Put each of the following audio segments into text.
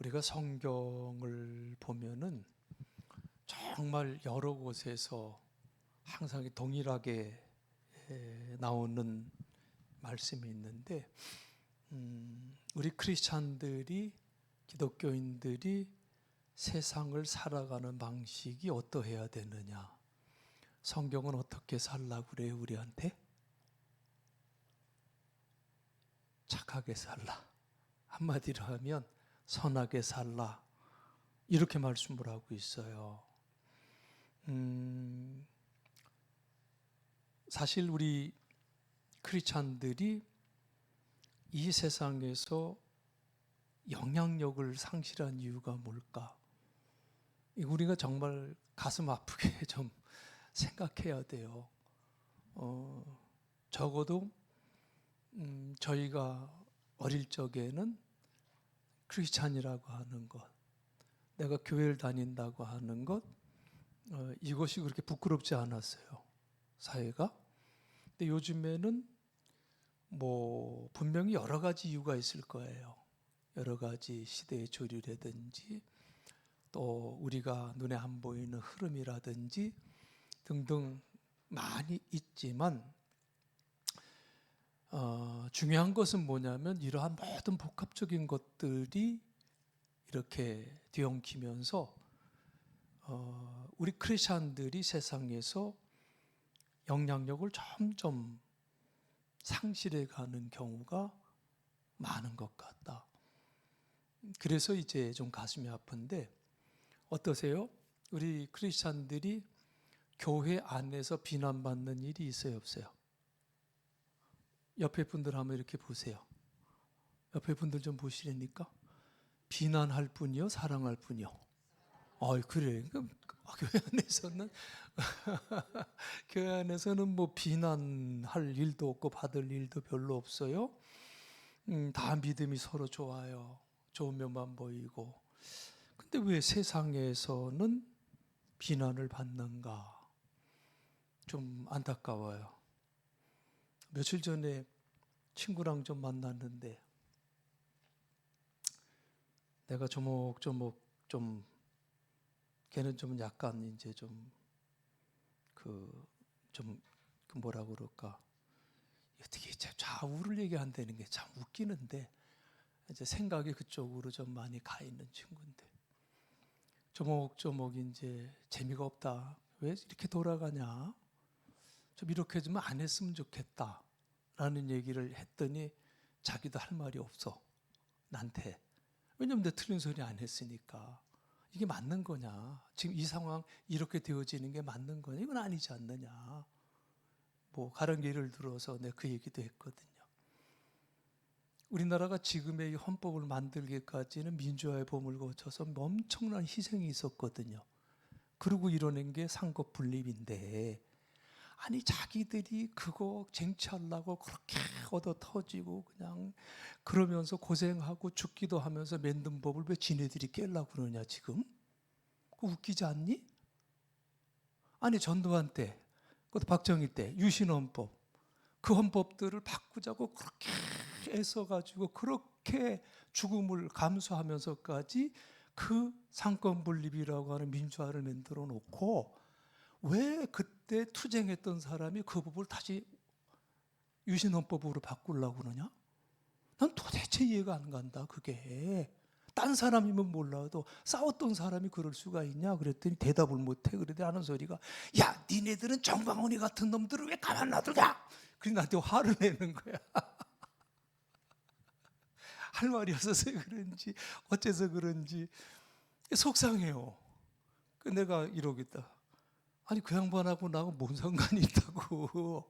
우리가 성경을 보면은 정말 여러 곳에서 항상 동일하게 나오는 말씀이 있는데, 우리 크리스찬들이, 기독교인들이 세상을 살아가는 방식이 어떠해야 되느냐, 성경은 어떻게 살라고 그래요? 우리한테 착하게 살라, 한마디로 하면 선하게 살라, 이렇게 말씀을 하고 있어요. 사실 우리 크리스찬들이 이 세상에서 영향력을 상실한 이유가 뭘까? 우리가 정말 가슴 아프게 좀 생각해야 돼요. 적어도 저희가 어릴 적에는 크리스찬이라고 하는 것, 내가 교회를 다닌다고 하는 것, 이것이 그렇게 부끄럽지 않았어요, 사회가. 근데 요즘에는 분명히 여러 가지 이유가 있을 거예요. 여러 가지 시대의 조류라든지 또 우리가 눈에 안 보이는 흐름이라든지 등등 많이 있지만, 중요한 것은 뭐냐면 이러한 모든 복합적인 것들이 이렇게 뒤엉키면서 우리 크리스찬들이 세상에서 영향력을 점점 상실해가는 경우가 많은 것 같다. 그래서 이제 좀 가슴이 아픈데, 어떠세요? 우리 크리스찬들이 교회 안에서 비난받는 일이 있어요, 없어요? 옆에 분들 한번 이렇게 보세요. 옆에 분들 좀 보시려니까 비난할 뿐이요, 사랑할 뿐이요? 그래. 교회 안에서는 교회 안에서는 비난할 일도 없고 받을 일도 별로 없어요. 다 믿음이 서로 좋아요. 좋은 면만 보이고. 근데 왜 세상에서는 비난을 받는가? 좀 안타까워요. 며칠 전에 친구랑 좀 만났는데, 내가 조목조목 걔는 좀 약간 이제 뭐라 그럴까, 어떻게 좌우를 얘기한다는 게 참 웃기는데, 이제 생각이 그쪽으로 좀 많이 가 있는 친구인데, 조목조목 이제 재미가 없다, 왜 이렇게 돌아가냐, 좀 이렇게 좀 안 했으면 좋겠다 라는 얘기를 했더니 자기도 할 말이 없어, 나한테. 왜냐면 내가 틀린 소리 안 했으니까. 이게 맞는 거냐, 지금 이 상황 이렇게 되어지는 게 맞는 거냐, 이건 아니지 않느냐, 가령 예를 들어서 내가 그 얘기도 했거든요. 우리나라가 지금의 이 헌법을 만들기까지는 민주화의 봄을 거쳐서 엄청난 희생이 있었거든요. 그리고 이뤄낸 게 상급분립인데, 아니 자기들이 그거 쟁취하려고 그렇게 얻어 터지고 그냥 그러면서 고생하고 죽기도 하면서 만든 법을 왜 지네들이 깨려고 그러냐 지금? 그거 웃기지 않니? 아니 전두환 때, 그것도 박정희 때 유신헌법, 그 헌법들을 바꾸자고 그렇게 애써가지고 그렇게 죽음을 감수하면서까지 그 상권분립이라고 하는 민주화를 만들어 놓고, 왜 그때 투쟁했던 사람이 그 법을 다시 유신헌법으로 바꾸려고 그러냐? 난 도대체 이해가 안 간다. 그게 딴 사람이면 몰라도 싸웠던 사람이 그럴 수가 있냐? 그랬더니 대답을 못해. 그러더니 하는 소리가, 야 니네들은 정방언이 같은 놈들을 왜 가만 놔두냐? 그래서 나한테 화를 내는 거야. 할 말이 없어서 그런지 어째서 그런지 속상해요. 내가 이러겠다, 아니 그 양반하고 나하고 뭔 상관이 있다고,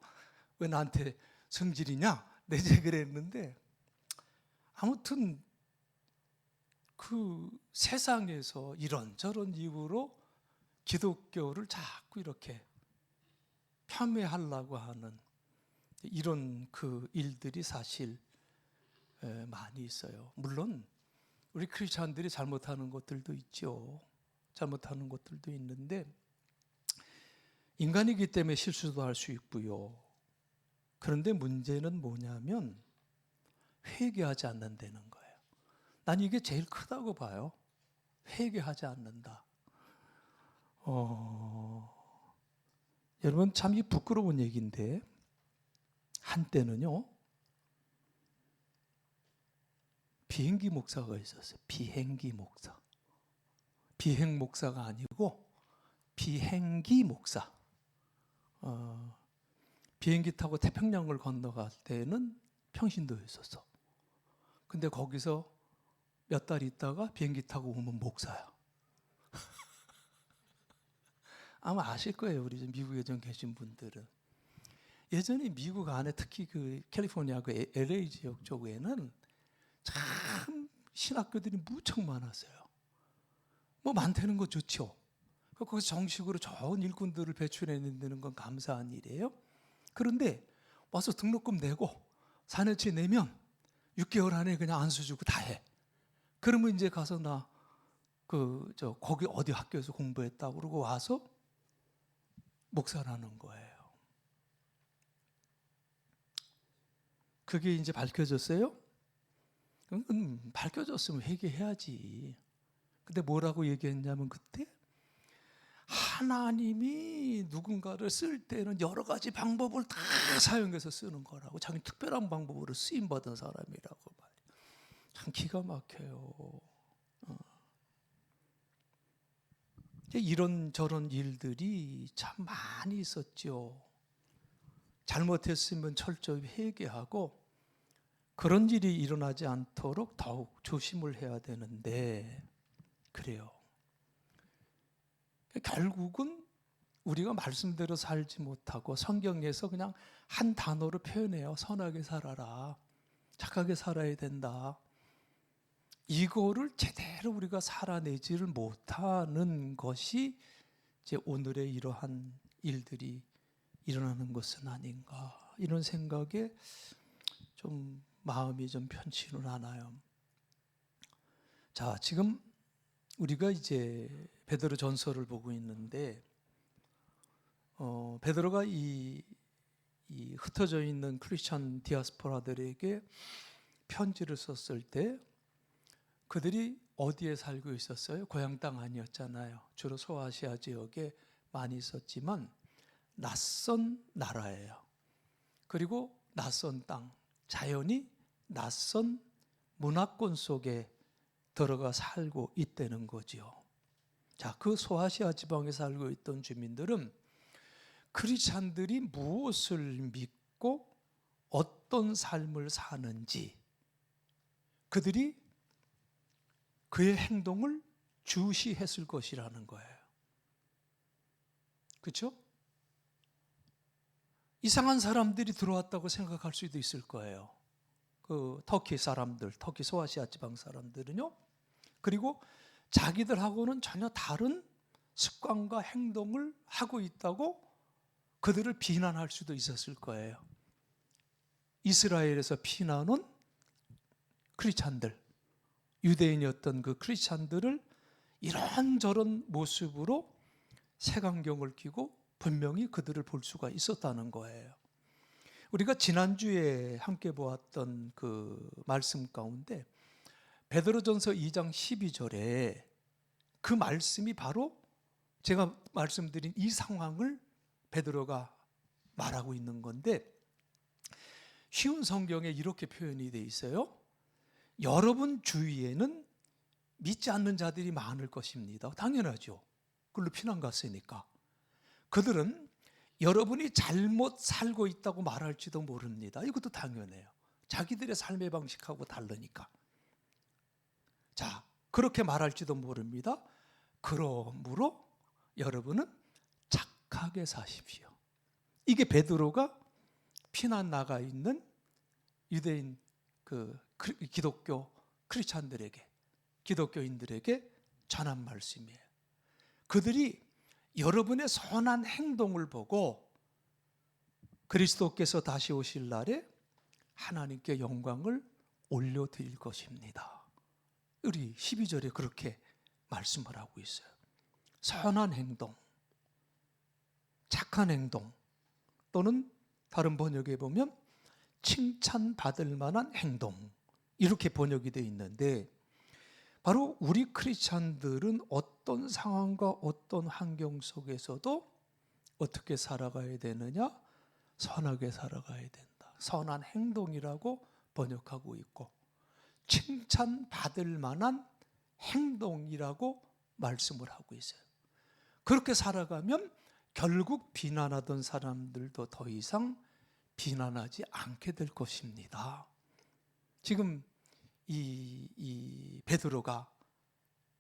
왜 나한테 성질이냐, 내제 그랬는데, 아무튼 그 세상에서 이런저런 이유로 기독교를 자꾸 이렇게 폄훼하려고 하는 이런 그 일들이 사실 많이 있어요. 물론 우리 크리스찬들이 잘못하는 것들도 있죠. 잘못하는 것들도 있는데, 인간이기 때문에 실수도 할 수 있고요. 그런데 문제는 뭐냐면 회개하지 않는다는 거예요. 난 이게 제일 크다고 봐요. 회개하지 않는다. 여러분 참 이 부끄러운 얘기인데 한때는요 비행기 목사가 있었어요. 비행기 목사. 비행 목사가 아니고 비행기 목사. 비행기 타고 태평양을 건너갈 때는 평신도에 있었어. 근데 거기서 몇 달 있다가 비행기 타고 오면 목사야. 아마 아실 거예요. 우리 미국에 좀 계신 분들은. 예전에 미국 안에 특히 그 캘리포니아 그 LA 지역 쪽에는 참 신학교들이 무척 많았어요. 뭐 많다는 거 좋죠. 거기서 정식으로 좋은 일꾼들을 배출해낸다는 건 감사한 일이에요. 그런데 와서 등록금 내고 4년치 내면 6개월 안에 그냥 안수 주고 다 해. 그러면 이제 가서 나 거기 어디 학교에서 공부했다고 그러고 와서 목사라는 거예요. 그게 이제 밝혀졌어요? 밝혀졌으면 회개해야지. 근데 뭐라고 얘기했냐면 그때 하나님이 누군가를 쓸 때는 여러 가지 방법을 다 사용해서 쓰는 거라고. 자기 특별한 방법으로 쓰임받은 사람이라고 말이에요. 참 기가 막혀요. 이런저런 일들이 참 많이 있었죠. 잘못했으면 철저히 회개하고 그런 일이 일어나지 않도록 더욱 조심을 해야 되는데 그래요. 결국은 우리가 말씀대로 살지 못하고 성경에서 그냥 한 단어로 표현해요. 선하게 살아라. 착하게 살아야 된다. 이거를 제대로 우리가 살아내지를 못하는 것이 이제 오늘의 이러한 일들이 일어나는 것은 아닌가 이런 생각에 좀 마음이 좀 편치는 않아요. 자, 지금 우리가 이제 베드로 전서를 보고 있는데 베드로가 이 흩어져 있는 크리스천 디아스포라들에게 편지를 썼을 때 그들이 어디에 살고 있었어요? 고향 땅 아니었잖아요. 주로 소아시아 지역에 많이 있었지만 낯선 나라예요. 그리고 낯선 땅, 자연히 낯선 문화권 속에 들어가 살고 있다는 거지요. 자, 그 소아시아 지방에 살고 있던 주민들은 크리스찬들이 무엇을 믿고 어떤 삶을 사는지 그들이 그의 행동을 주시했을 것이라는 거예요. 그렇죠? 이상한 사람들이 들어왔다고 생각할 수도 있을 거예요. 그 터키 사람들, 터키 소아시아 지방 사람들은요. 그리고 자기들하고는 전혀 다른 습관과 행동을 하고 있다고 그들을 비난할 수도 있었을 거예요. 이스라엘에서 피난 온 크리스찬들, 유대인이었던 그 크리스찬들을 이런저런 모습으로 색안경을 끼고 분명히 그들을 볼 수가 있었다는 거예요. 우리가 지난주에 함께 보았던 그 말씀 가운데 베드로전서 2장 12절에 그 말씀이 바로 제가 말씀드린 이 상황을 베드로가 말하고 있는 건데 쉬운 성경에 이렇게 표현이 되어 있어요. 여러분 주위에는 믿지 않는 자들이 많을 것입니다. 당연하죠. 그걸로 피난 갔으니까. 그들은 여러분이 잘못 살고 있다고 말할지도 모릅니다. 이것도 당연해요. 자기들의 삶의 방식하고 다르니까. 자, 그렇게 말할지도 모릅니다. 그러므로 여러분은 착하게 사십시오. 이게 베드로가 피난 나가 있는 유대인 기독교 크리스찬들에게, 기독교인들에게 전한 말씀이에요. 그들이 여러분의 선한 행동을 보고 그리스도께서 다시 오실 날에 하나님께 영광을 올려드릴 것입니다. 우리 12절에 그렇게 말씀을 하고 있어요. 선한 행동, 착한 행동 또는 다른 번역에 보면 칭찬받을 만한 행동 이렇게 번역이 되어 있는데 바로 우리 크리스찬들은 어떤 상황과 어떤 환경 속에서도 어떻게 살아가야 되느냐? 선하게 살아가야 된다. 선한 행동이라고 번역하고 있고, 칭찬받을 만한 행동이라고 말씀을 하고 있어요. 그렇게 살아가면 결국 비난하던 사람들도 더 이상 비난하지 않게 될 것입니다. 지금 이 베드로가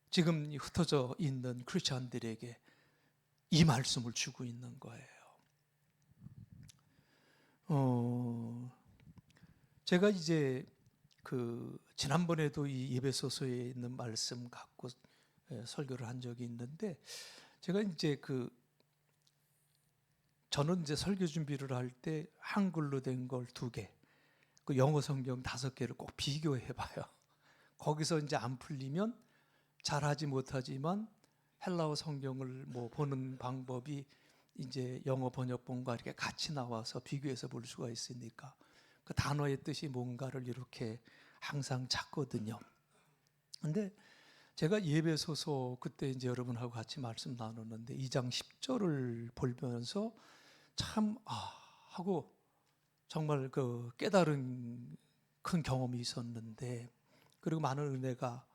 지금 흩어져 있는 크리스천들에게 이 말씀을 주고 있는 거예요. 제가 이제 지난번에도 이 에베소서에 있는 말씀 갖고 설교를 한 적이 있는데, 제가 이제 저는 이제 설교 준비를 할 때 한글로 된 걸 2개, 그 영어 성경 5개를 꼭 비교해 봐요. 거기서 이제 안 풀리면 잘하지 못하지만 헬라어 성경을 보는 방법이 이제 영어 번역본과 이렇게 같이 나와서 비교해서 볼 수가 있으니까 그 단어의 뜻이 뭔가를 이렇게 항상 찾거든요. 근데 제가 예배소서 그때 이제 여러분하고 같이 말씀 나눴는데 2장 10절을 보면서 참 하고 정말 깨달은 큰 경험이 있었는데, 그리고 많은 은혜가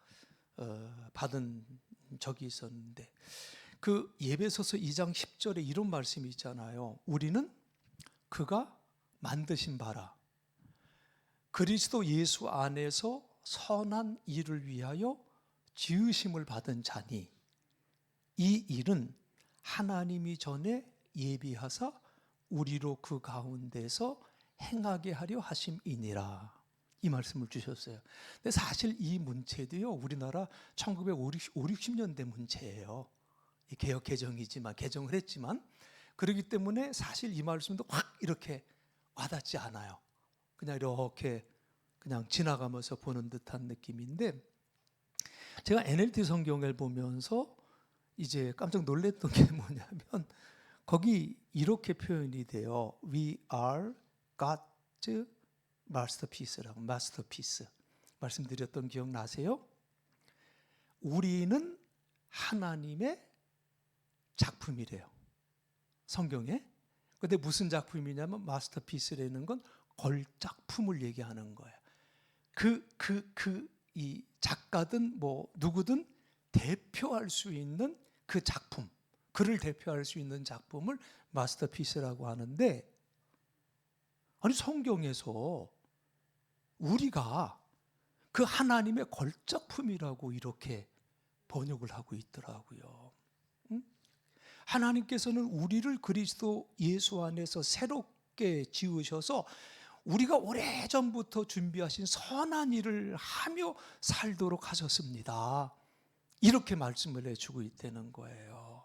받은 적이 있었는데, 그 예배소서 2장 10절에 이런 말씀이 있잖아요. 우리는 그가 만드신 바라 그리스도 예수 안에서 선한 일을 위하여 지으심을 받은 자니 이 일은 하나님이 전에 예비하사 우리로 그 가운데서 행하게 하려 하심이니라. 이 말씀을 주셨어요. 근데 사실 이 문체도요, 우리나라 1950, 60년대 문체예요. 개혁 개정이지만, 개정을 했지만, 그렇기 때문에 사실 이 말씀도 확 이렇게 와닿지 않아요. 그냥 이렇게 그냥 지나가면서 보는 듯한 느낌인데, 제가 NLT 성경을 보면서 이제 깜짝 놀랐던 게 뭐냐면, 거기 이렇게 표현이 돼요. We are God's masterpiece라고. 마스터피스 말씀드렸던 기억나세요? 우리는 하나님의 작품이래요, 성경에. 근데 무슨 작품이냐면 마스터피스라는 건 걸작품을 얘기하는 거예요. 이 작가든 누구든 대표할 수 있는 그 작품, 그를 대표할 수 있는 작품을 마스터피스라고 하는데, 아니 성경에서 우리가 그 하나님의 걸작품이라고 이렇게 번역을 하고 있더라고요. 하나님께서는 우리를 그리스도 예수 안에서 새롭게 지으셔서 우리가 오래전부터 준비하신 선한 일을 하며 살도록 하셨습니다. 이렇게 말씀을 해주고 있다는 거예요.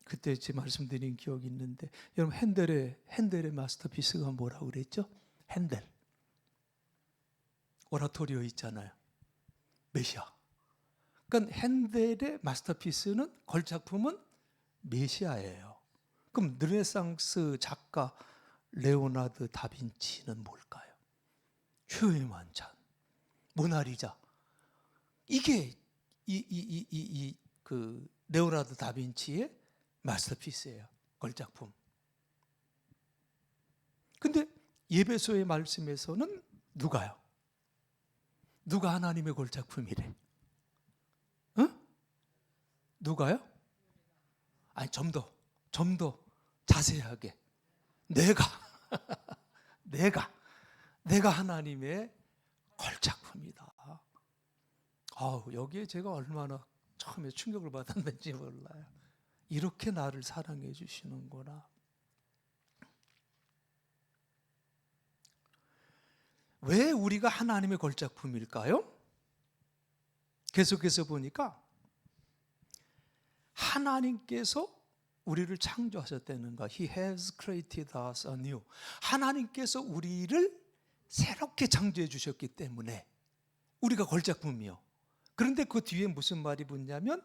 그때 제 말씀드린 기억이 있는데, 여러분 핸델의 마스터피스가 뭐라고 그랬죠? 핸델 오라토리오 있잖아요, 메시아. 그러니까 핸델의 마스터피스는, 걸작품은 메시아예요. 그럼 르네상스 작가 레오나르도 다빈치는 뭘까요? 효의 만찬, 모나리자. 이게 그 레오나르도 다빈치의 마스터피스예요, 걸작품. 근데 예배소의 말씀에서는 누가요? 누가 하나님의 걸작품이래? 응? 누가요? 아니 좀 더 자세하게 내가 하나님의 걸작품이다. 여기에 제가 얼마나 처음에 충격을 받았는지 몰라요. 이렇게 나를 사랑해 주시는구나. 왜 우리가 하나님의 걸작품일까요? 계속해서 보니까 하나님께서 우리를 창조하셨다는 거. He has created us anew. 하나님께서 우리를 새롭게 창조해 주셨기 때문에 우리가 걸작품이요. 그런데 그 뒤에 무슨 말이 붙냐면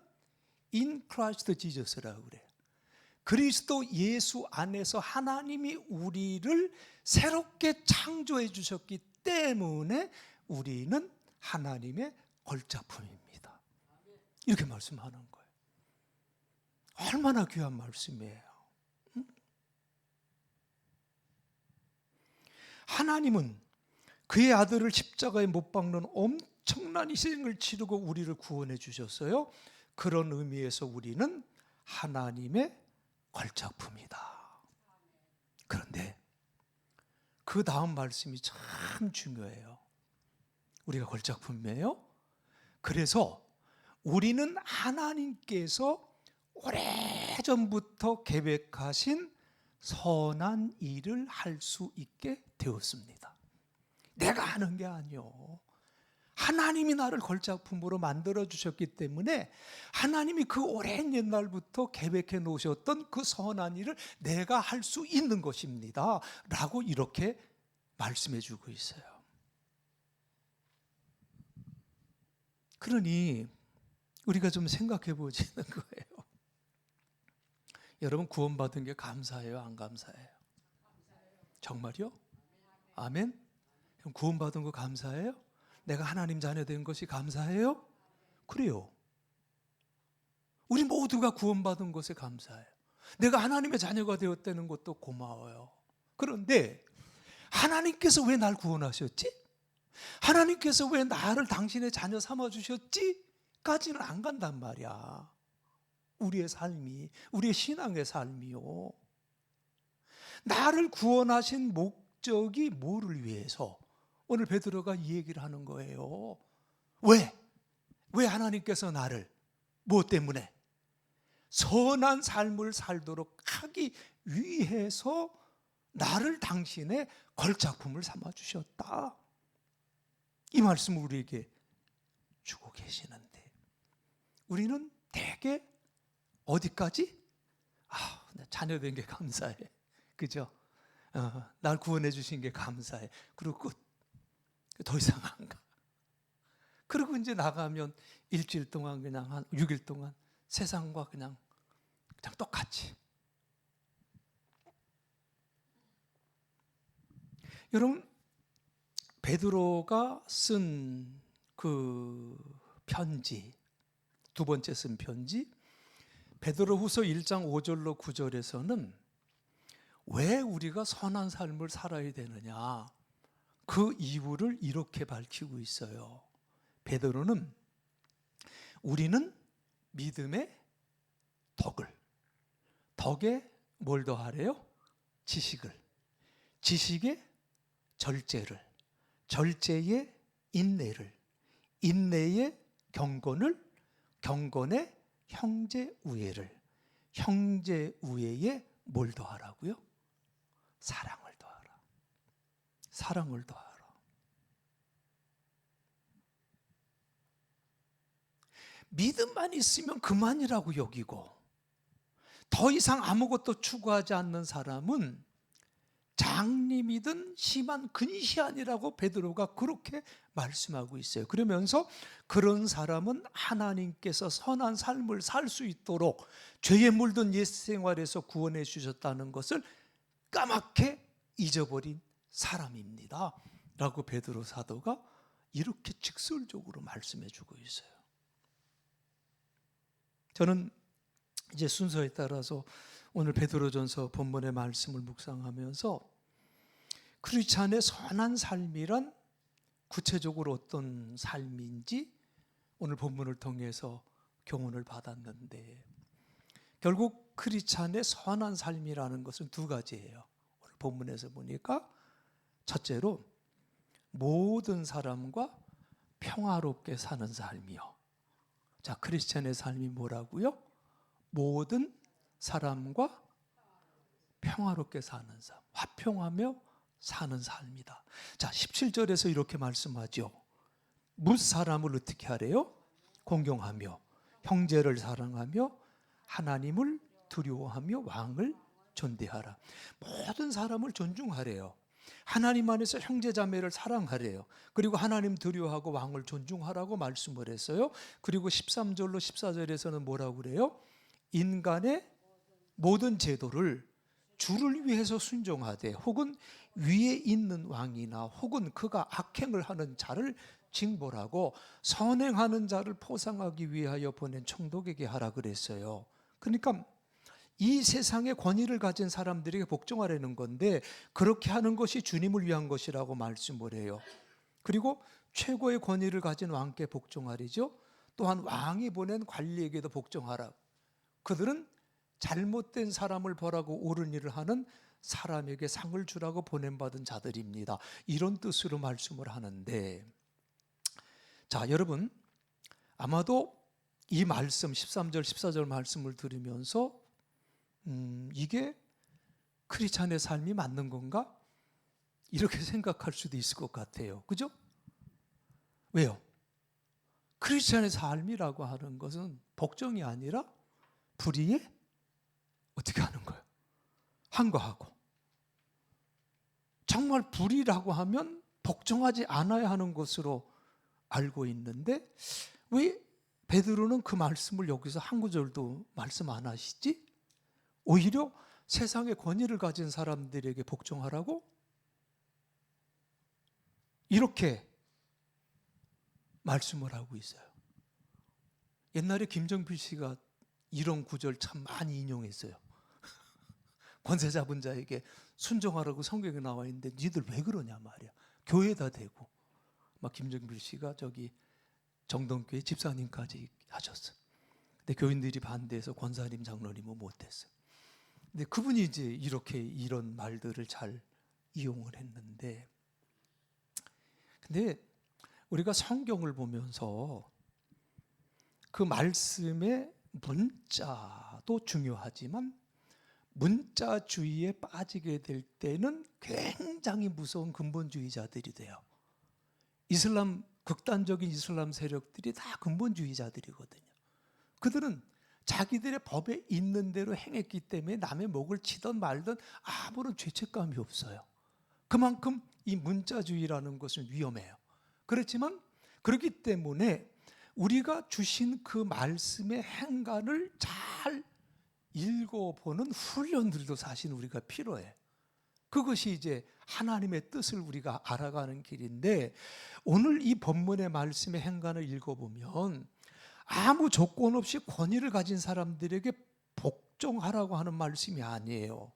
In Christ Jesus라고 그래요. 그리스도 예수 안에서 하나님이 우리를 새롭게 창조해 주셨기 때문에 우리는 하나님의 걸작품입니다. 이렇게 말씀하는 거예요. 얼마나 귀한 말씀이에요. 하나님은 그의 아들을 십자가에 못 박는 엄청난 희생을 치르고 우리를 구원해 주셨어요. 그런 의미에서 우리는 하나님의 걸작품이다. 그런데 그 다음 말씀이 참 중요해요. 우리가 걸작품이에요. 그래서 우리는 하나님께서 오래전부터 계획하신 선한 일을 할 수 있게 되었습니다. 내가 하는 게 아니요. 하나님이 나를 걸작품으로 만들어 주셨기 때문에 하나님이 그 오랜 옛날부터 계획해 놓으셨던 그 선한 일을 내가 할 수 있는 것입니다 라고 이렇게 말씀해 주고 있어요. 그러니 우리가 좀 생각해 보지는 거예요. 여러분 구원받은 게 감사해요, 안 감사해요? 정말요? 아멘? 구원받은 거 감사해요? 내가 하나님 자녀 된 것이 감사해요? 그래요. 우리 모두가 구원받은 것에 감사해요. 내가 하나님의 자녀가 되었다는 것도 고마워요. 그런데 하나님께서 왜 날 구원하셨지? 하나님께서 왜 나를 당신의 자녀 삼아주셨지? 까지는 안 간단 말이야. 우리의 삶이, 우리의 신앙의 삶이요. 나를 구원하신 목적이 뭐를 위해서? 오늘 베드로가 이 얘기를 하는 거예요. 왜? 왜 하나님께서 나를 무엇 때문에? 선한 삶을 살도록 하기 위해서 나를 당신의 걸작품을 삼아 주셨다. 이 말씀을 우리에게 주고 계시는데 우리는 대개 어디까지? 자녀된 게 감사해. 그죠? 날 구원해 주신 게 감사해. 그리고 끝. 더 이상 안 가. 그리고 이제 나가면 일주일 동안 그냥 한 6일 동안 세상과 그냥 똑같이. 여러분 베드로가 쓴 그 편지, 두 번째 쓴 편지 베드로후서 1장 5절로 9절에서는 왜 우리가 선한 삶을 살아야 되느냐 그 이유를 이렇게 밝히고 있어요. 베드로는 우리는 믿음의 덕에 뭘 더하래요? 지식을, 지식에 절제를, 절제에 인내를, 인내에 경건을, 경건에 형제우애를, 형제우애에 뭘 더하라고요? 사랑을 더하라. 사랑을 더하라. 믿음만 있으면 그만이라고 여기고 더 이상 아무것도 추구하지 않는 사람은 장님이든 심한 근시안이라고 베드로가 그렇게 말씀하고 있어요. 그러면서 그런 사람은 하나님께서 선한 삶을 살 수 있도록 죄에 물든 옛 생활에서 구원해 주셨다는 것을 까맣게 잊어버린 사람입니다 라고 베드로 사도가 이렇게 직설적으로 말씀해 주고 있어요. 저는 이제 순서에 따라서 오늘 베드로전서 본문의 말씀을 묵상하면서 크리스찬의 선한 삶이란 구체적으로 어떤 삶인지 오늘 본문을 통해서 교훈을 받았는데 결국 크리스찬의 선한 삶이라는 것은 두 가지예요. 오늘 본문에서 보니까 첫째로 모든 사람과 평화롭게 사는 삶이요. 자, 크리스찬의 삶이 뭐라고요? 모든 사람과 평화롭게 사는 삶, 화평하며 사는 삶이다. 자, 17절에서 이렇게 말씀하죠. 무사람을 어떻게 하래요? 공경하며 형제를 사랑하며 하나님을 두려워하며 왕을 존대하라. 모든 사람을 존중하래요. 하나님 안에서 형제자매를 사랑하래요. 그리고 하나님 두려워하고 왕을 존중하라고 말씀을 했어요. 그리고 13절로 14절에서는 뭐라고 그래요? 인간의 모든 제도를 주를 위해서 순종하되 혹은 위에 있는 왕이나 혹은 그가 악행을 하는 자를 징벌하고 선행하는 자를 포상하기 위하여 보낸 총독에게 하라 그랬어요. 그러니까 이 세상의 권위를 가진 사람들에게 복종하라는 건데 그렇게 하는 것이 주님을 위한 것이라고 말씀을 해요. 그리고 최고의 권위를 가진 왕께 복종하리죠. 또한 왕이 보낸 관리에게도 복종하라. 그들은 잘못된 사람을 벌하고 옳은 일을 하는 사람에게 상을 주라고 보냄받은 자들입니다. 이런 뜻으로 말씀을 하는데, 자, 여러분 아마도 이 말씀 13절 14절 말씀을 들으면서 이게 크리스찬의 삶이 맞는 건가? 이렇게 생각할 수도 있을 것 같아요. 그죠? 왜요? 크리스찬의 삶이라고 하는 것은 복종이 아니라 불의에 어떻게 하는 거예요? 항거하고. 정말 불의라고 하면 복종하지 않아야 하는 것으로 알고 있는데 왜 베드로는 그 말씀을 여기서 한 구절도 말씀 안 하시지? 오히려 세상의 권위를 가진 사람들에게 복종하라고 이렇게 말씀을 하고 있어요. 옛날에 김정필 씨가 이런 구절 참 많이 인용했어요. 권세 잡은 자에게 순종하라고 성경에 나와 있는데 니들 왜 그러냐 말이야. 교회에다 대고 막 김정필 씨가 저기 정동교회 집사님까지 하셨어. 근데 교인들이 반대해서 권사님 장로님은 못했어요. 근데 그분이 이제 이렇게 이런 말들을 잘 이용을 했는데, 근데 우리가 성경을 보면서 그 말씀의 문자도 중요하지만 문자주의에 빠지게 될 때는 굉장히 무서운 근본주의자들이 돼요. 이슬람, 극단적인 이슬람 세력들이 다 근본주의자들이거든요. 그들은 자기들의 법에 있는 대로 행했기 때문에 남의 목을 치든 말든 아무런 죄책감이 없어요. 그만큼 이 문자주의라는 것은 위험해요. 그렇지만 그렇기 때문에 우리가 주신 그 말씀의 행간을 잘 읽어보는 훈련들도 사실 우리가 필요해. 그것이 이제 하나님의 뜻을 우리가 알아가는 길인데, 오늘 이 본문의 말씀의 행간을 읽어보면 아무 조건 없이 권위를 가진 사람들에게 복종하라고 하는 말씀이 아니에요.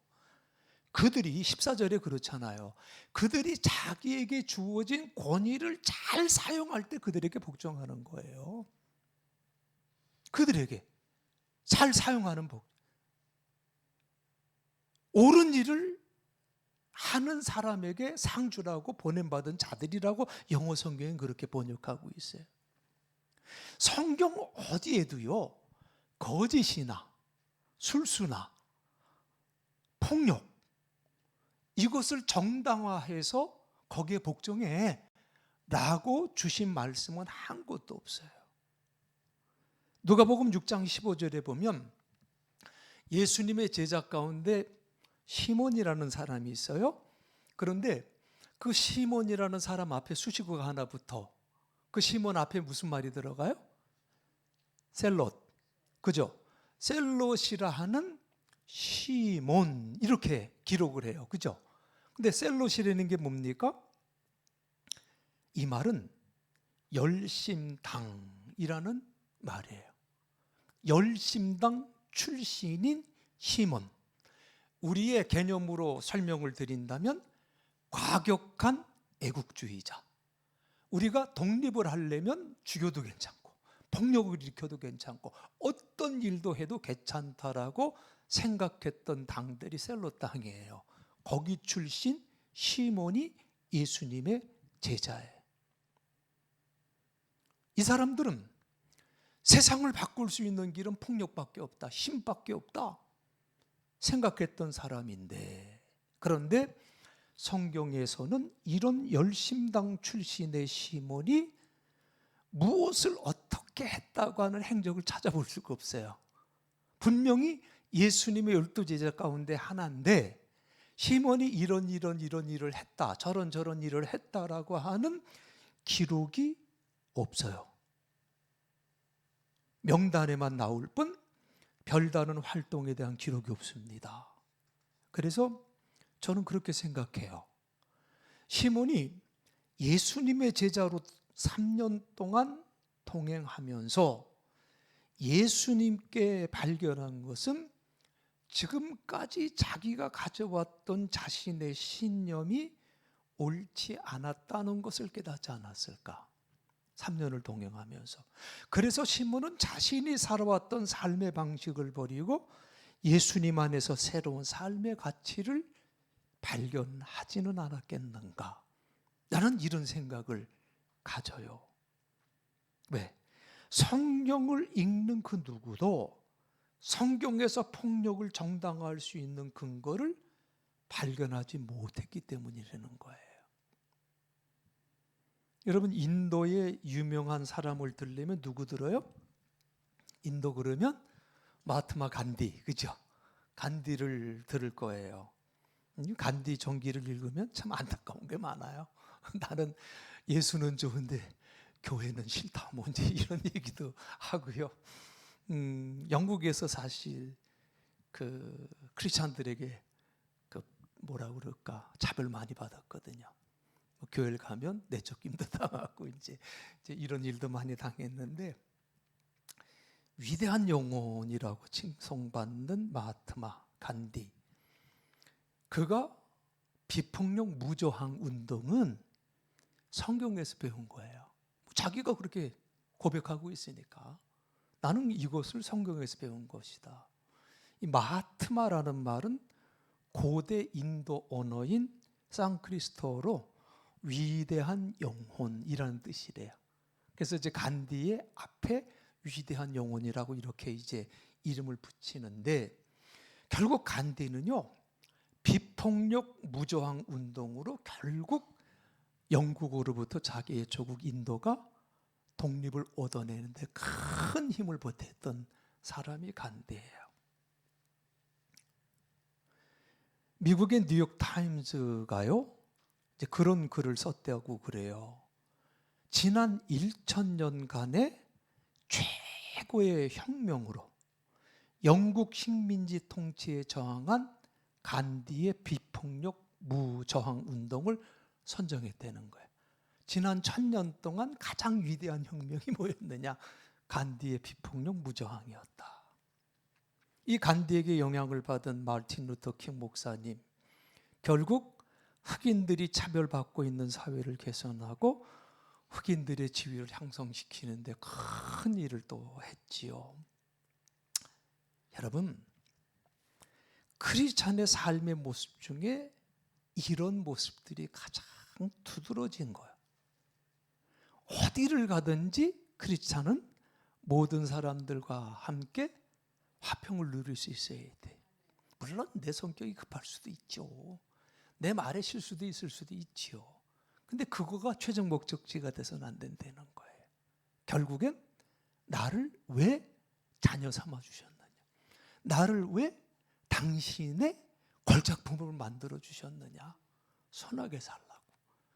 그들이 14절에 그렇잖아요. 그들이 자기에게 주어진 권위를 잘 사용할 때 그들에게 복종하는 거예요. 그들에게 잘 사용하는 복. 옳은 일을 하는 사람에게 상 주라고 보냄받은 자들이라고 영어 성경은 그렇게 번역하고 있어요. 성경 어디에도요, 거짓이나 술수나 폭력, 이것을 정당화해서 거기에 복종해 라고 주신 말씀은 한 곳도 없어요. 누가복음 6장 15절에 보면 예수님의 제자 가운데 시몬이라는 사람이 있어요. 그런데 그 시몬이라는 사람 앞에 수식어가 하나 붙어. 그 시몬 앞에 무슨 말이 들어가요? 셀롯. 그죠? 셀롯이라 하는 시몬, 이렇게 기록을 해요. 그죠? 근데 셀롯이라는 게 뭡니까? 이 말은 열심당이라는 말이에요. 열심당 출신인 시몬. 우리의 개념으로 설명을 드린다면 과격한 애국주의자. 우리가 독립을 하려면 죽여도 괜찮고 폭력을 일으켜도 괜찮고 어떤 일도 해도 괜찮다라고 생각했던 당들이 셀롯 당이에요. 거기 출신 시몬이 예수님의 제자예요. 이 사람들은 세상을 바꿀 수 있는 길은 폭력밖에 없다, 힘밖에 없다 생각했던 사람인데, 그런데 성경에서는 이런 열심당 출신의 시몬이 무엇을 어떻게 했다고 하는 행적을 찾아볼 수가 없어요. 분명히 예수님의 12제자 가운데 하나인데 시몬이 이런 일을 했다, 저런 일을 했다라고 하는 기록이 없어요. 명단에만 나올 뿐 별다른 활동에 대한 기록이 없습니다. 그래서 저는 그렇게 생각해요. 시몬이 예수님의 제자로 3년 동안 동행하면서 예수님께 발견한 것은 지금까지 자기가 가져왔던 자신의 신념이 옳지 않았다는 것을 깨닫지 않았을까? 3년을 동행하면서. 그래서 시몬은 자신이 살아왔던 삶의 방식을 버리고 예수님 안에서 새로운 삶의 가치를 발견하지는 않았겠는가? 나는 이런 생각을 가져요. 왜? 성경을 읽는 그 누구도 성경에서 폭력을 정당화할 수 있는 근거를 발견하지 못했기 때문이라는 거예요. 여러분, 인도의 유명한 사람을 들으면 누구 들어요? 인도 그러면 마하트마 간디, 그죠? 간디를 들을 거예요. 간디 전기를 읽으면 참 안타까운 게 많아요. 나는 예수는 좋은데 교회는 싫다, 뭔지 이런 얘기도 하고요. 영국에서 사실 그 크리스찬들에게 그 뭐라 그럴까 차별 많이 받았거든요. 교회를 가면 내쫓김도 당하고 이제 이런 일도 많이 당했는데, 위대한 영혼이라고 칭송받는 마하트마 간디, 그가 비폭력 무저항 운동은 성경에서 배운 거예요. 자기가 그렇게 고백하고 있으니까 나는 이것을 성경에서 배운 것이다. 이 마하트마라는 말은 고대 인도 언어인 산크리스토어로 위대한 영혼이라는 뜻이래요. 그래서 이제 간디의 앞에 위대한 영혼이라고 이렇게 이제 이름을 붙이는데, 결국 간디는요, 비폭력 무저항 운동으로 결국 영국으로부터 자기의 조국 인도가 독립을 얻어내는데 큰 힘을 보탰던 사람이 간디예요. 미국의 뉴욕 타임즈가요, 이제 그런 글을 썼다고 그래요. 지난 1000년간의 최고의 혁명으로 영국 식민지 통치에 저항한 간디의 비폭력 무저항 운동을 선정했다는 거예요. 지난 1000년 동안 가장 위대한 혁명이 뭐였느냐? 간디의 비폭력 무저항이었다. 이 간디에게 영향을 받은 마르틴 루터 킹 목사님, 결국 흑인들이 차별받고 있는 사회를 개선하고 흑인들의 지위를 향상시키는 데 큰 일을 또 했지요. 여러분, 크리스찬의 삶의 모습 중에 이런 모습들이 가장 두드러진 거예요. 어디를 가든지 크리스찬은 모든 사람들과 함께 화평을 누릴 수 있어야 돼. 물론 내 성격이 급할 수도 있죠. 내 말에 실수도 있을 수도 있지요. 근데 그거가 최종 목적지가 돼서는 안 된다는 거예요. 결국엔 나를 왜 자녀 삼아 주셨느냐? 나를 왜 당신의 걸작품을 만들어 주셨느냐? 선하게 살라고.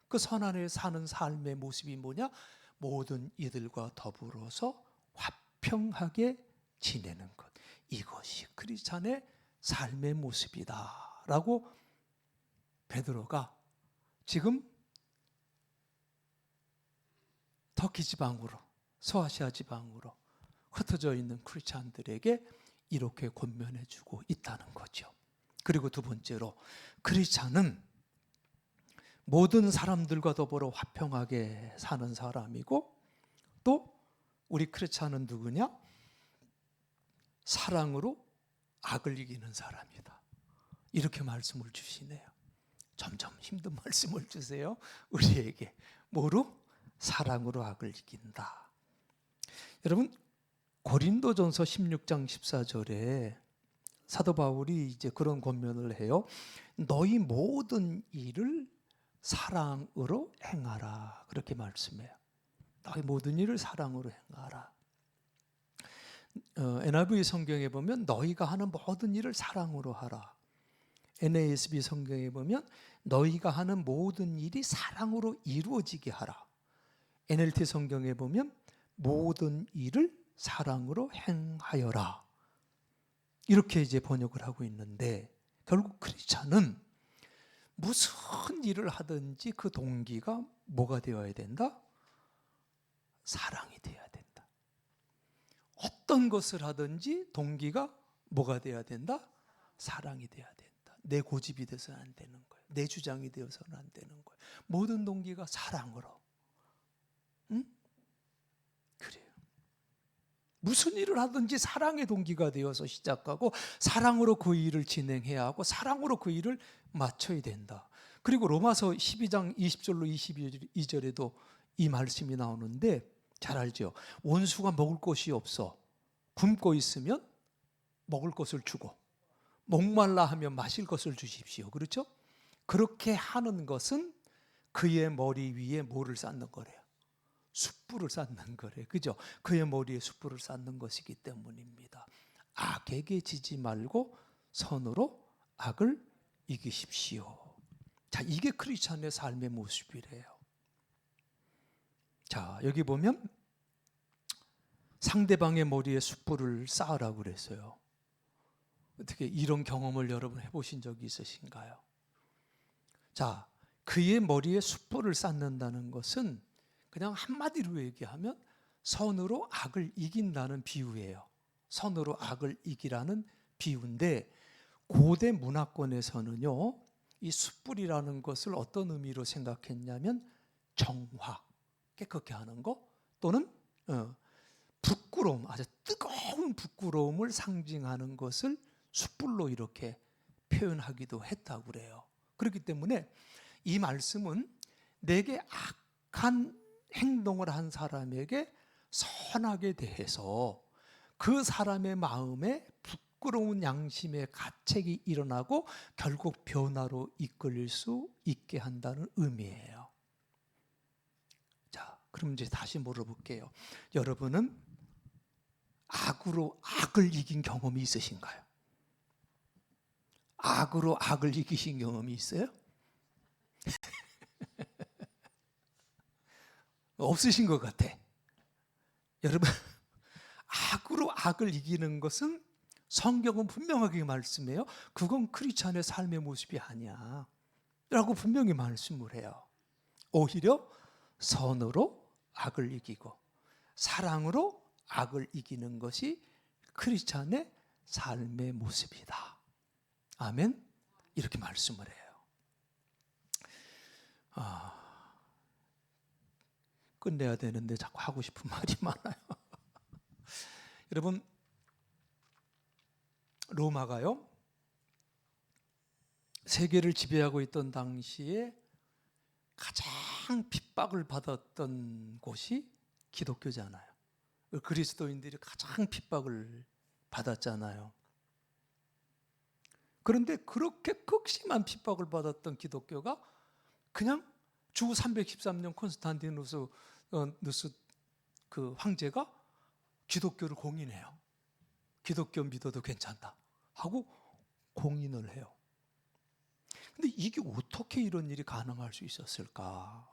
그 선하게 사는 삶의 모습이 뭐냐? 모든 이들과 더불어서 화평하게 지내는 것. 이것이 크리스찬의 삶의 모습이다 라고 베드로가 지금 터키 지방으로, 서아시아 지방으로 흩어져 있는 크리스찬들에게 이렇게 권면해 주고 있다는 거죠. 그리고 두 번째로, 크리스찬은 모든 사람들과 더불어 화평하게 사는 사람이고, 또 우리 크리스찬은 누구냐? 사랑으로 악을 이기는 사람이다. 이렇게 말씀을 주시네요. 점점 힘든 말씀을 주세요. 우리에게. 뭐로? 사랑으로 악을 이긴다. 여러분, 고린도전서 16장 14절에 사도 바울이 이제 그런 권면을 해요. 너희 모든 일을 사랑으로 행하라. 그렇게 말씀해요. 너희 모든 일을 사랑으로 행하라. NIV 성경에 보면 너희가 하는 모든 일을 사랑으로 하라. NASB 성경에 보면 너희가 하는 모든 일이 사랑으로 이루어지게 하라. NLT 성경에 보면 모든 일을 사랑으로 행하여라. 이렇게 이제 번역을 하고 있는데, 결국 크리스찬은 무슨 일을 하든지 그 동기가 뭐가 되어야 된다? 사랑이 되어야 된다. 어떤 것을 하든지 동기가 뭐가 되어야 된다? 사랑이 되어야 된다. 내 고집이 돼서는 안 되는 거예요. 내 주장이 되어서는 안 되는 거예요. 모든 동기가 사랑으로. 응? 그래요. 무슨 일을 하든지 사랑의 동기가 되어서 시작하고 사랑으로 그 일을 진행해야 하고 사랑으로 그 일을 마쳐야 된다. 그리고 로마서 12장 20절로 22절에도 이 말씀이 나오는데 잘 알죠. 원수가 먹을 것이 없어 굶고 있으면 먹을 것을 주고 목말라 하면 마실 것을 주십시오. 그렇죠? 그렇게 하는 것은 그의 머리 위에 뭐를 쌓는 거래요? 숯불을 쌓는 거래요. 그죠? 그의 머리에 숯불을 쌓는 것이기 때문입니다. 악에게 지지 말고 선으로 악을 이기십시오. 자, 이게 크리스찬의 삶의 모습이래요. 자, 여기 보면 상대방의 머리에 숯불을 쌓으라고 그랬어요. 어떻게 이런 경험을 여러분 해보신 적이 있으신가요? 자, 그의 머리에 숯불을 쌓는다는 것은 그냥 한마디로 얘기하면 선으로 악을 이긴다는 비유예요. 선으로 악을 이기라는 비유인데 고대 문화권에서는요, 이 숯불이라는 것을 어떤 의미로 생각했냐면 정화, 깨끗게 하는 거 또는 부끄러움, 아주 뜨거운 부끄러움을 상징하는 것을 숯불로 이렇게 표현하기도 했다고 그래요. 그렇기 때문에 이 말씀은 내게 악한 행동을 한 사람에게 선하게 대해서 그 사람의 마음에 부끄러운 양심의 가책이 일어나고 결국 변화로 이끌릴 수 있게 한다는 의미예요. 자, 그럼 이제 다시 물어볼게요. 여러분은 악으로 악을 이긴 경험이 있으신가요? 악으로 악을 이기신 경험이 있어요? 없으신 것 같아. 여러분, 악으로 악을 이기는 것은 성경은 분명하게 말씀해요. 그건 크리스찬의 삶의 모습이 아니야 라고 분명히 말씀을 해요. 오히려 선으로 악을 이기고 사랑으로 악을 이기는 것이 크리스찬의 삶의 모습이다. 아멘. 이렇게 말씀을 해요. 끝내야 되는데 자꾸 하고 싶은 말이 많아요. 여러분, 로마가요, 세계를 지배하고 있던 당시에 가장 핍박을 받았던 곳이 기독교잖아요. 그리스도인들이 가장 핍박을 받았잖아요. 그런데 그렇게 극심한 핍박을 받았던 기독교가 그냥 주 313년 콘스탄티누스 그 황제가 기독교를 공인해요. 기독교 믿어도 괜찮다 하고 공인을 해요. 근데 이게 어떻게 이런 일이 가능할 수 있었을까?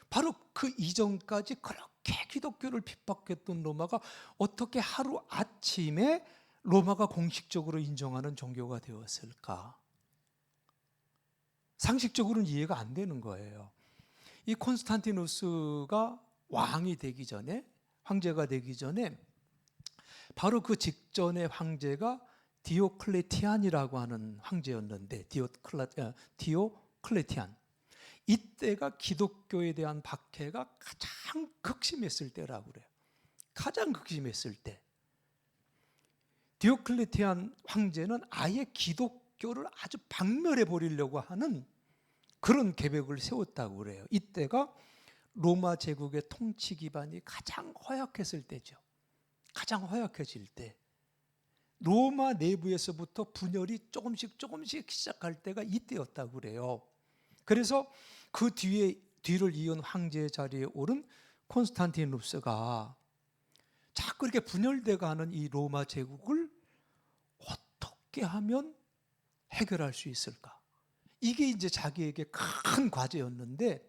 바로 그 이전까지 그렇게 기독교를 핍박했던 로마가 어떻게 하루 아침에 로마가 공식적으로 인정하는 종교가 되었을까? 상식적으로는 이해가 안 되는 거예요. 이 콘스탄티누스가 왕이 되기 전에, 황제가 되기 전에 바로 그 직전의 황제가 디오클레티안이라고 하는 황제였는데, 디오클레티안, 이때가 기독교에 대한 박해가 가장 극심했을 때라고 그래요. 가장 극심했을 때 디오클레티안 황제는 아예 기독교를 아주 박멸해 버리려고 하는 그런 계획을 세웠다고 그래요. 이때가 로마 제국의 통치 기반이 가장 허약했을 때죠. 가장 허약해질 때 로마 내부에서부터 분열이 조금씩 시작할 때가 이때였다고 그래요. 그래서 그 뒤를 이은 황제의 자리에 오른 콘스탄티누스가 자꾸 이렇게 분열돼 가는 이 로마 제국을 어떻게 하면 해결할 수 있을까? 이게 이제 자기에게 큰 과제였는데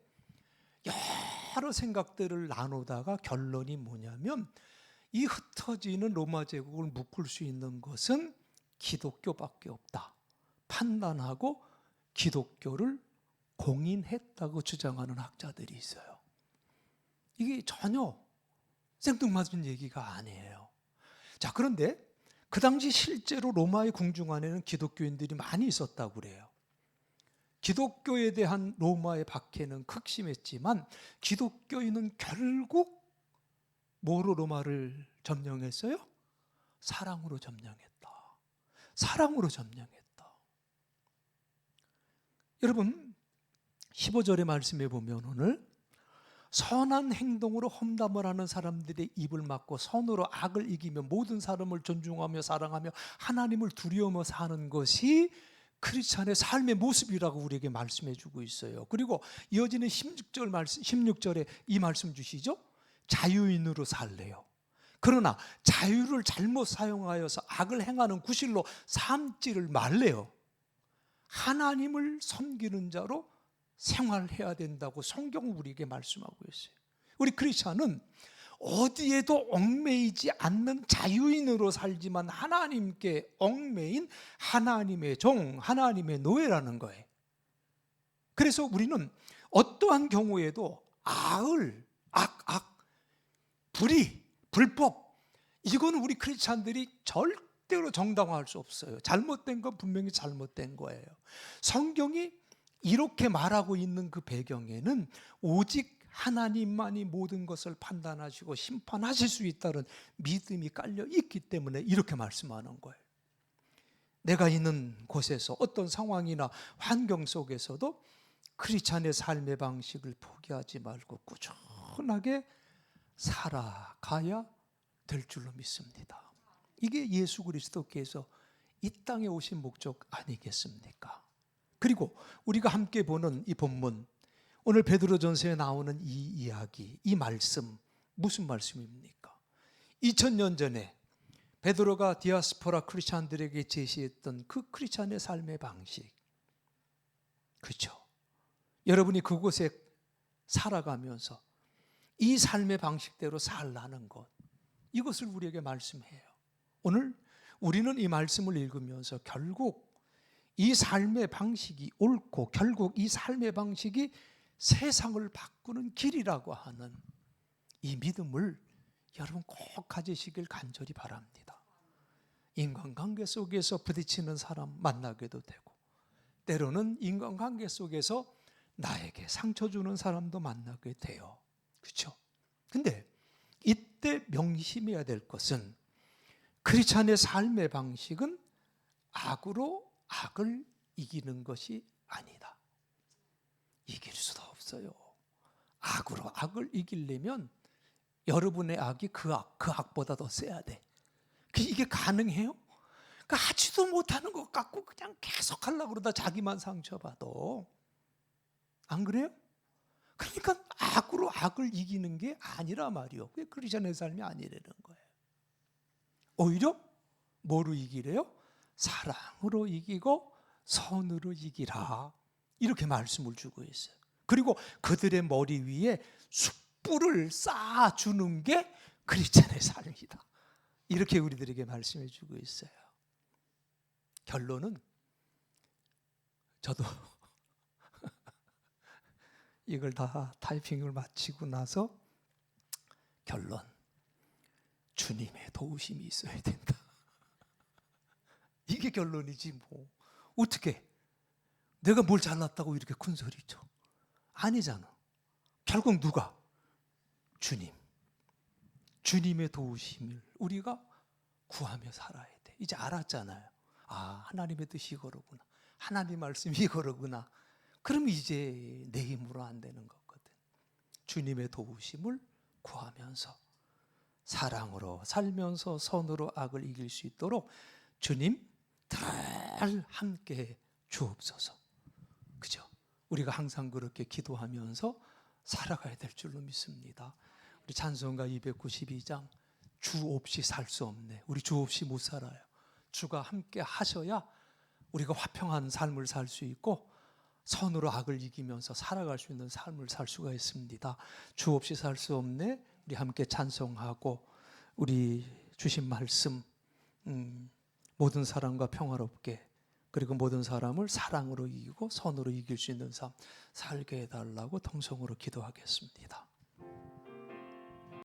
여러 생각들을 나누다가 결론이 뭐냐면 이 흩어지는 로마 제국을 묶을 수 있는 것은 기독교밖에 없다. 판단하고 기독교를 공인했다고 주장하는 학자들이 있어요. 이게 전혀 생뚱맞은 얘기가 아니에요. 자, 그런데 그 당시 실제로 로마의 궁중 안에는 기독교인들이 많이 있었다고 그래요. 기독교에 대한 로마의 박해는 극심했지만 기독교인은 결국 뭐로 로마를 점령했어요? 사랑으로 점령했다. 사랑으로 점령했다. 여러분, 15절의 말씀에 보면 오늘 선한 행동으로 험담을 하는 사람들의 입을 막고 선으로 악을 이기며 모든 사람을 존중하며 사랑하며 하나님을 두려워하며 사는 것이 크리스찬의 삶의 모습이라고 우리에게 말씀해 주고 있어요. 그리고 이어지는 16절에 이 말씀 주시죠. 자유인으로 살래요. 그러나 자유를 잘못 사용하여서 악을 행하는 구실로 삼지를 말래요. 하나님을 섬기는 자로 생활해야 된다고 성경은 우리에게 말씀하고 있어요. 우리 크리스찬은 어디에도 얽매이지 않는 자유인으로 살지만 하나님께 얽매인 하나님의 종, 하나님의 노예라는 거예요. 그래서 우리는 어떠한 경우에도 불의, 불법, 이거는 우리 크리스찬들이 절대로 정당화할 수 없어요. 잘못된 건 분명히 잘못된 거예요. 성경이 이렇게 말하고 있는 그 배경에는 오직 하나님만이 모든 것을 판단하시고 심판하실 수 있다는 믿음이 깔려 있기 때문에 이렇게 말씀하는 거예요. 내가 있는 곳에서 어떤 상황이나 환경 속에서도 크리스찬의 삶의 방식을 포기하지 말고 꾸준하게 살아가야 될 줄로 믿습니다. 이게 예수 그리스도께서 이 땅에 오신 목적 아니겠습니까? 그리고 우리가 함께 보는 이 본문, 오늘 베드로전서에 나오는 이 이야기, 이 말씀, 무슨 말씀입니까? 2000년 전에 베드로가 디아스포라 크리스찬들에게 제시했던 그 크리스찬의 삶의 방식, 그렇죠? 여러분이 그곳에 살아가면서 이 삶의 방식대로 살라는 것, 이것을 우리에게 말씀해요. 오늘 우리는 이 말씀을 읽으면서 결국 이 삶의 방식이 옳고 결국 이 삶의 방식이 세상을 바꾸는 길이라고 하는 이 믿음을 여러분 꼭 가지시길 간절히 바랍니다. 인간관계 속에서 부딪히는 사람 만나게도 되고 때로는 인간관계 속에서 나에게 상처 주는 사람도 만나게 돼요. 그렇죠? 근데 이때 명심해야 될 것은 크리스찬의 삶의 방식은 악으로 악을 이기는 것이 아니다. 이길 수도 없어요. 악으로 악을 이기려면 여러분의 악이 그 악보다 더 세야 돼. 이게 가능해요? 그러니까 하지도 못하는 것 같고 그냥 계속 하려고 그러다 자기만 상처받아. 안 그래요? 그러니까 악으로 악을 이기는 게 아니라 말이요. 그게 크리스천의 삶이 아니라는 거예요. 오히려 뭐로 이기래요? 사랑으로 이기고 선으로 이기라. 이렇게 말씀을 주고 있어요. 그리고 그들의 머리 위에 숯불을 쌓아주는 게 크리스천의 삶이다. 이렇게 우리들에게 말씀해 주고 있어요. 결론은 저도 이걸 다 타이핑을 마치고 나서 결론, 주님의 도우심이 있어야 된다. 이게 결론이지 뭐. 어떻게 내가 뭘 잘났다고 이렇게 큰 소리죠? 아니잖아. 결국 누가? 주님의 도우심을 우리가 구하며 살아야 돼. 이제 알았잖아요. 아, 하나님의 뜻이 이거로구나. 하나님 말씀이 이거로구나. 그럼 이제 내 힘으로 안 되는 거거든. 주님의 도우심을 구하면서 사랑으로 살면서 선으로 악을 이길 수 있도록 주님 늘 함께 주옵소서. 그죠? 우리가 항상 그렇게 기도하면서 살아가야 될 줄로 믿습니다. 우리 찬송가 292장 주 없이 살 수 없네. 우리 주 없이 못 살아요. 주가 함께 하셔야 우리가 화평한 삶을 살 수 있고 선으로 악을 이기면서 살아갈 수 있는 삶을 살 수가 있습니다. 주 없이 살 수 없네. 우리 함께 찬송하고 우리 주신 말씀 모든 사람과 평화롭게 그리고 모든 사람을 사랑으로 이기고 선으로 이길 수 있는 삶 살게 해달라고 통성으로 기도하겠습니다.